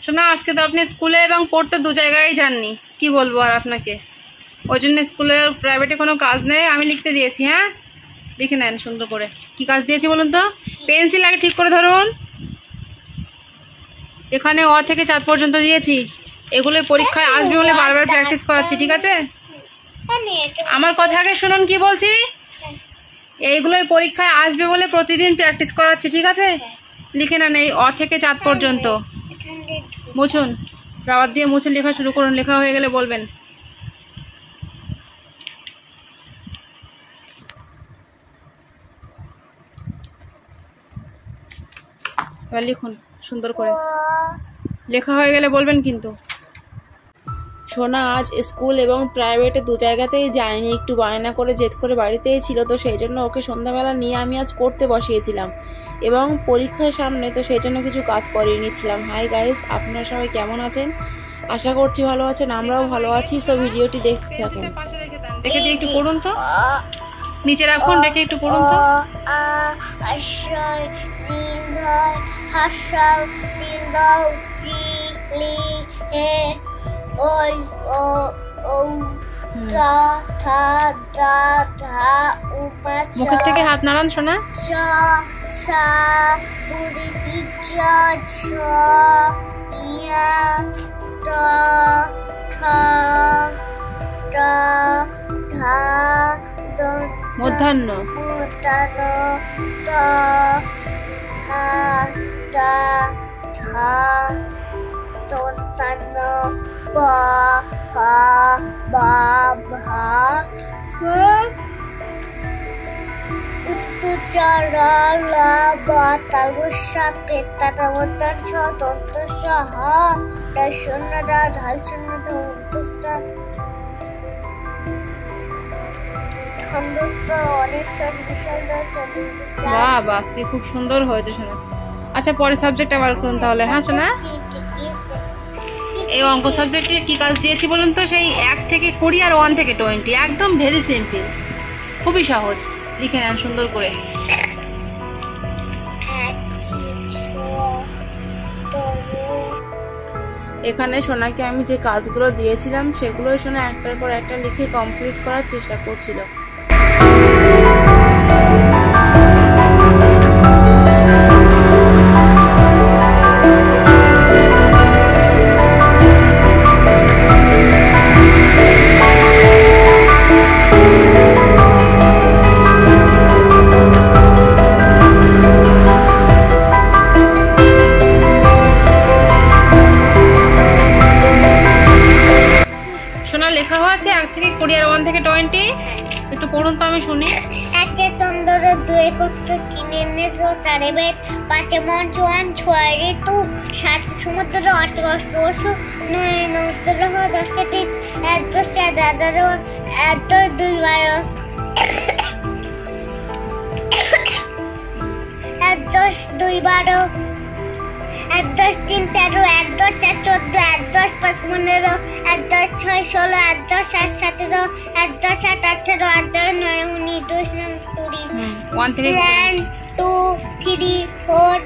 শোনা, আজকে তো আপনি স্কুলে এবং পড়তে দু জায়গায় যাননি, কি বলবো আর আপনাকে। ওই জন্য স্কুলে প্রাইভেটে কোনো কাজ নেই, আমি লিখতে দিয়েছি। হ্যাঁ, লিখে নেন সুন্দর করে। কি কাজ দিয়েছি বলুন তো? পেন্সিল আগে ঠিক করে ধরুন। এখানে অ থেকে 4 পর্যন্ত দিয়েছি। এগুলো পরীক্ষায় আসবে বলে বারবার প্র্যাকটিস করাচ্ছি, ঠিক আছে? আমার কথা আগে শুনুন, কি বলছি। এইগুলোই পরীক্ষায় আসবে বলে প্রতিদিন প্র্যাকটিস করাচ্ছি, ঠিক আছে? লিখে নেন এই অ থেকে 4 পর্যন্ত। মুছুন, রাবার দিয়ে মুছে লেখা শুরু করুন। লেখা হয়ে গেলে বলবেন। এবার লিখুন সুন্দর করে। লেখা হয়ে গেলে বলবেন কিন্তু। সোনা আজ স্কুল এবং প্রাইভেটে দু জায়গাতেই যায়নি, একটু বায়না করে জেদ করে বাড়িতেই ছিল, তো সেই জন্য ওকে সন্ধ্যাবেলা নিয়ে আমি আজ পড়তে বসিয়েছিলাম এবং পরীক্ষার সামনে, তো সেই জন্য কিছু কাজ করিয়ে নিচ্ছিলাম। হাই গাইস, আপনারা সবাই কেমন আছেন? আশা করছি ভালো আছেন, আমরাও ভালো আছি। তো ভিডিওটি দেখতে থাকুন। রেখে দিয়ে একটু পড়ুন তো, নিচে রাখুন, রেখে একটু পড়ুন তো। মুখের থেকে হাত নাড়ান শোনা। মধ্যাহ্ন বাহ, আজকে খুব সুন্দর হয়েছে শোনা। আচ্ছা, পরের সাবজেক্ট আবার করুন তাহলে। হ্যাঁ শোনা, এই অঙ্ক সাবজেক্টে কি কাজ দিয়েছি বলুন তো? সেই 1 থেকে 20 আর 1 থেকে 20, একদম ভেরি সিম্পল, খুবই সহজ। লিখে নেন সুন্দর করে। এখানে সোনাকে আমি যে কাজগুলো দিয়েছিলাম সেগুলোই সোনা একটার পর একটা লিখে কমপ্লিট করার চেষ্টা করছিল। লেখা হয়েছে 1 থেকে 20 আর 1 থেকে 20, একটু পড়ুন তো, আমি শুনি। 1 চন্দ্র, 2 পক্ষ, 3 নেত্র, 4 বেদ, 5 মঞ্চ, 6 ঋতু, 7 সমুদ্র, 8 অশ্ব, 9 নৌগ্রহ, 10 তীর, 1 10 11, 1 2 12, 1 10 2 12, 1 10 3 13, 1 10 4 14, 1 10 5 15, 1 10 6 16, 1 10 7 17, 1 10 8 18, 1 10 9 19 20 1 থেকে 1 2 3 4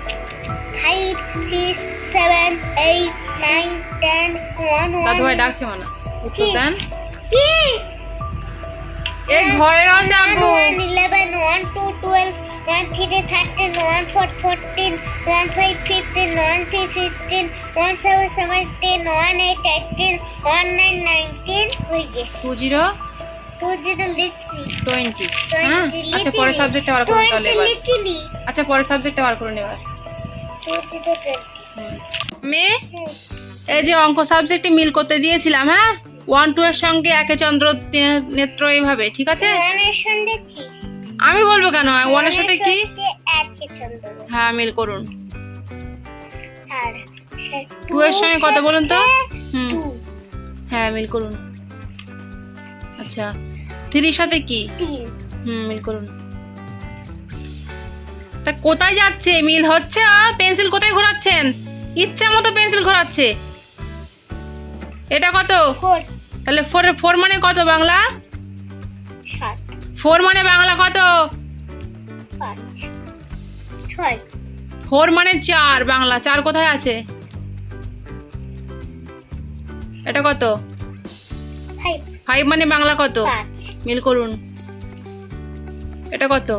5 6 7 8 9 10 1 দাদু ভাই ডাকছে মানে উত্তর দেন। কি এই ঘরের আছে আপু। 11 1 2 12 1 3 13 1 4 14 1 5 15 1 6 16 1 7 17 1 8 18 1 9 19 হয়ে গেছে। 20 লিখনি 20। হ্যাঁ, আচ্ছা পরের সাবজেক্ট আবার করুন তাহলে এবার। আচ্ছা পরের সাবজেক্ট আবার করুন এবার। 20 এই যে অঙ্ক সাবজেক্টে মিল করতে দিয়েছিলাম, হ্যাঁ 1 2 এর সঙ্গে 1 চন্দ্র, 3 নেত্র, এইভাবে, ঠিক আছে? 1 এর সঙ্গে কি আমি বলবো কেন? 1 এর সাথে কি? 1 চন্দ্র। হ্যাঁ, মিল করুন। আর 2 এর সঙ্গে কত বলুন তো? হ্যাঁ, মিল করুন। আচ্ছা 3 এর সাথে কি? 3। মিল করুন। তা কোথায় যাচ্ছে? মিল হচ্ছে? পেন্সিল কোথায় ঘোরাচ্ছেন? ইচ্ছা মতো পেন্সিল ঘোরাচ্ছে। এটা কত? 4। তাহলে 4 মানে কত বাংলা? 7। 4 মানে বাংলা কত? 5 6। 4 মানে 4 বাংলা। 4 কোথায় আছে? এটা কত? 5 5 মানে বাংলা কত? 5 মিল করুন। এটা কত?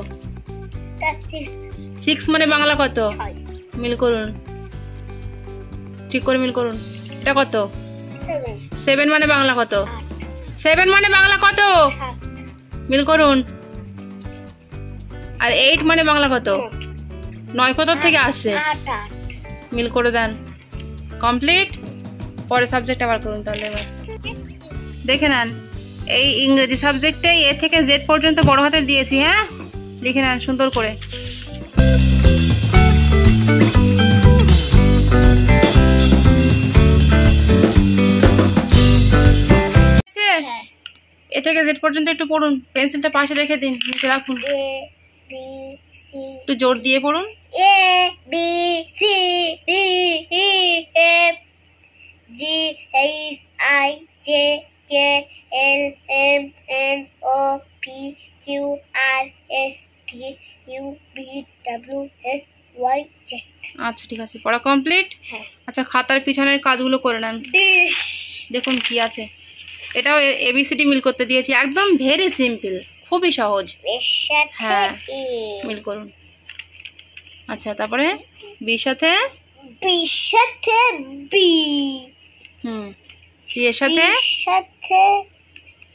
6 মানে বাংলা কত? 6 মিল করুন, ঠিক করে মিল করুন। এটা কত? 7 7 মানে বাংলা কত? 8 7 মানে বাংলা কত? 7 মিল করুন। আর 8 মানে বাংলা কত? 9 কত থেকে আসছে? 8 মিল করে দেন। কমপ্লিট। পরের সাবজেক্ট আবার করুন তাহলে। এবার দেখে নেন, এই ইংরেজি সাবজেক্টে এ থেকে জেড পর্যন্ত বড় হাতে দিয়েছি। হ্যাঁ, লিখে নেন সুন্দর করে। এ থেকে জেড পর্যন্ত একটু পড়ুন, পেন্সিলটা পাশে রেখে দিন, নিচে রাখুন, A B C একটু জোর দিয়ে পড়ুন। A B C D E F G H I J K L M N O P Q R S T U V W X Y Z। আচ্ছা ঠিক আছে, পড়া কমপ্লিট। হ্যাঁ। আচ্ছা, খাতার পিছনের কাজগুলো করে নেন। দেখুন কি আছে। এটাও এবিসিডি মিল করতে দিয়েছি, একদম ভেরি সিম্পল, খুবই সহজ। হ্যাঁ, মিল করুন। আচ্ছা, তারপরে বির সাথে বি সি এর সাথে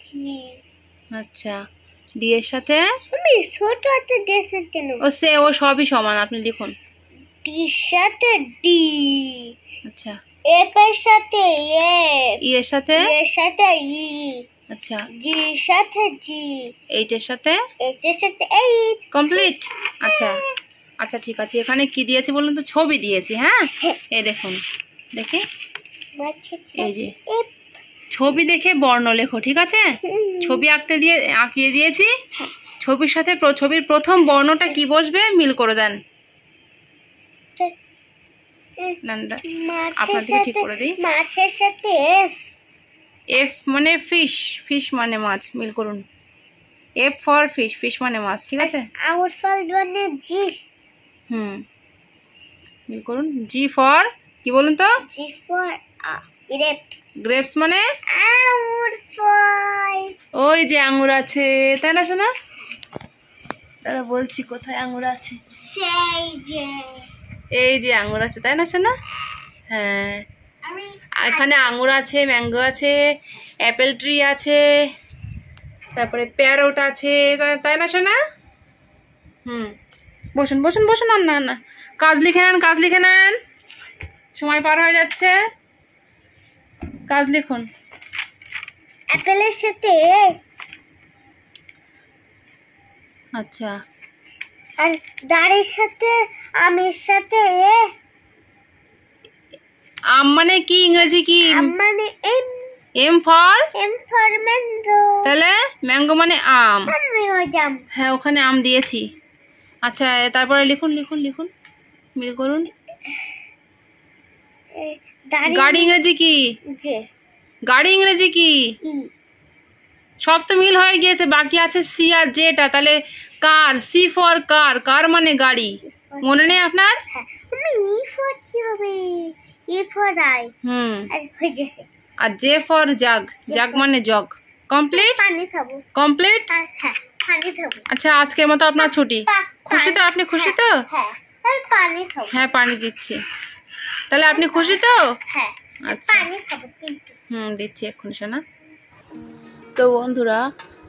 সি। আচ্ছা, ডি এর সাথে আমি ছোট হাতে দিয়েছেন কেন? ও সবই সমান, আপনি লিখুন। ডির সাথে ডি। আচ্ছা, এফ এর সাথে এফ। ই এর সাথে এর সাথে ই। আচ্ছা, জি এর সাথে জি। এইচ এর সাথে এইচ এর সাথে এইচ। কমপ্লিট। আচ্ছা আচ্ছা ঠিক আছে, এখানে কি দিয়েছি বলুন তো? ছবি দিয়েছি। হ্যাঁ, এই দেখুন, দেখে এই যে ছবি দেখে বর্ণ লেখো, ঠিক আছে? ছবি আঁকিয়ে দিয়েছি। ছবির সাথে ছবির প্রথম বর্ণটা কি বসবে মিল করে দেন। আপনাদেরকে ঠিক করে দিই। মাছের সাথে এফ। এফ মানে ফিশ, ফিশ মানে মাছ, মিল করুন। এফ ফর ফিশ, ফিশ মানে মাছ, ঠিক আছে? আঙুর ফল মানে জি। মিল করুন। জি ফর কি বলুন তো? G for grapes. গ্রেপস মানে আঙুর ফল। ওই যে আঙুর আছে, তাই না শোনা? তারা বলছি কোথায় আঙুর আছে? সেই যে এই যে আঙুর আছে, তাই না শোনা? হ্যাঁ, এখানে আঙুর আছে, ম্যাঙ্গো আছে, অ্যাপেল ট্রি আছে, তারপরে প্যারট আছে, তাই না শোনা? বসুন বসুন বসুন। না না, কাজ লিখে নেন, কাজ লিখে নেন, সময় পার হয়ে যাচ্ছে। কাজ লিখুন। অ্যাপেলের সাথে আচ্ছা, আর দাঁড়ের সাথে আমের সাথে আম মানে কি ইংরেজি কি? আম মানে এম। M for mango. তাহলে ম্যাঙ্গো মানে আম। হ্যাঁ, ওখানে আম দিয়েছি। আচ্ছা, তারপরে লিখুন লিখুন লিখুন, মিল করুন। গাড়ি ইংরেজি কি? গাড়ি ইংরেজি কি? সব তো মিল হয়ে গিয়েছে, বাকি আছে সি আর জেটা। তাহলে কার, সি ফর কার, কার মানে গাড়ি। মনে নেই আপনার? আর জে ফর জাগ, জাগ মানে জগ। কমপ্লিট। কমপ্লিট। আচ্ছা, আজকের মতো আপনার ছুটি। খুশি তো? আপনি খুশি তো? হ্যাঁ, পানি দিচ্ছি। তাহলে আপনি খুশি তো? আচ্ছা, দিচ্ছি এক্ষুনি শোনা। তো বন্ধুরা,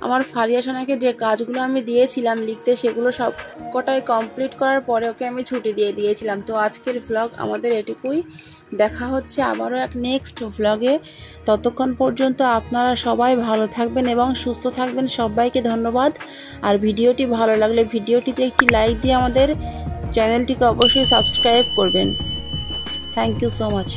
আমার ফারিয়া সোনাকে যে কাজগুলো আমি দিয়েছিলাম লিখতে, সেগুলো সব কটাই কমপ্লিট করার পরে ওকে আমি ছুটি দিয়ে দিয়েছিলাম। তো আজকের ভ্লগ আমাদের এটুকুই। দেখা হচ্ছে আবারও এক নেক্সট ভ্লগে। ততক্ষণ পর্যন্ত আপনারা সবাই ভালো থাকবেন এবং সুস্থ থাকবেন। সবাইকে ধন্যবাদ। আর ভিডিওটি ভালো লাগলে ভিডিওটিতে একটি লাইক দিয়ে আমাদের চ্যানেলটিকে অবশ্যই সাবস্ক্রাইব করবেন। Thank you so much.